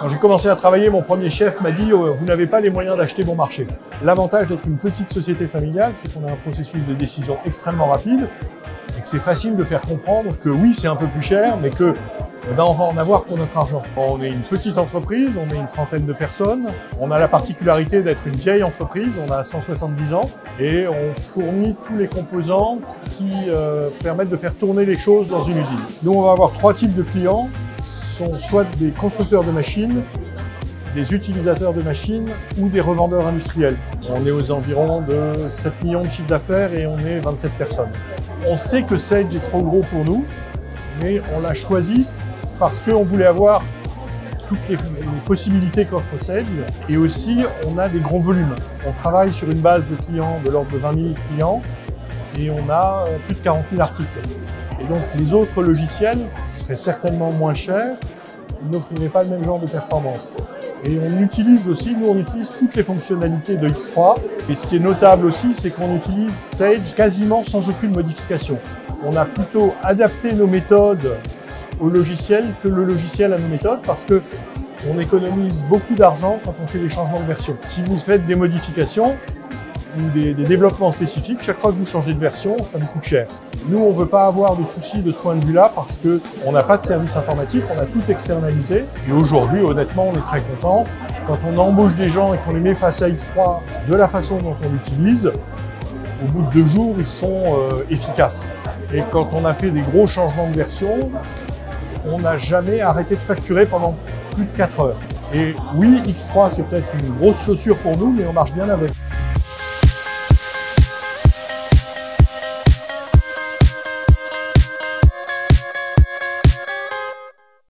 Quand j'ai commencé à travailler, mon premier chef m'a dit « Vous n'avez pas les moyens d'acheter bon marché ». L'avantage d'être une petite société familiale, c'est qu'on a un processus de décision extrêmement rapide et que c'est facile de faire comprendre que oui, c'est un peu plus cher, mais que on va en avoir pour notre argent. On est une petite entreprise, on est une trentaine de personnes. On a la particularité d'être une vieille entreprise, on a 170 ans et on fournit tous les composants qui permettent de faire tourner les choses dans une usine. Nous, on va avoir 3 types de clients. Ce sont soit des constructeurs de machines, des utilisateurs de machines ou des revendeurs industriels. On est aux environs de 7 millions de chiffres d'affaires et on est 27 personnes. On sait que Sage est trop gros pour nous, mais on l'a choisi parce qu'on voulait avoir toutes les possibilités qu'offre Sage et aussi on a des gros volumes. On travaille sur une base de clients de l'ordre de 20 000 clients et on a plus de 40 000 articles. Et donc les autres logiciels qui seraient certainement moins chers n'offriraient pas le même genre de performance. Et on utilise aussi, nous on utilise toutes les fonctionnalités de X3 et ce qui est notable aussi c'est qu'on utilise Sage quasiment sans aucune modification. On a plutôt adapté nos méthodes au logiciel que le logiciel à nos méthodes parce que on économise beaucoup d'argent quand on fait des changements de version. Si vous faites des modifications ou des développements spécifiques, chaque fois que vous changez de version, ça vous coûte cher. Nous, on ne veut pas avoir de soucis de ce point de vue-là parce qu'on n'a pas de service informatique, on a tout externalisé. Et aujourd'hui, honnêtement, on est très content. Quand on embauche des gens et qu'on les met face à X3 de la façon dont on l'utilise, au bout de 2 jours, ils sont efficaces. Et quand on a fait des gros changements de version, on n'a jamais arrêté de facturer pendant plus de 4 heures. Et oui, X3, c'est peut-être une grosse chaussure pour nous, mais on marche bien avec.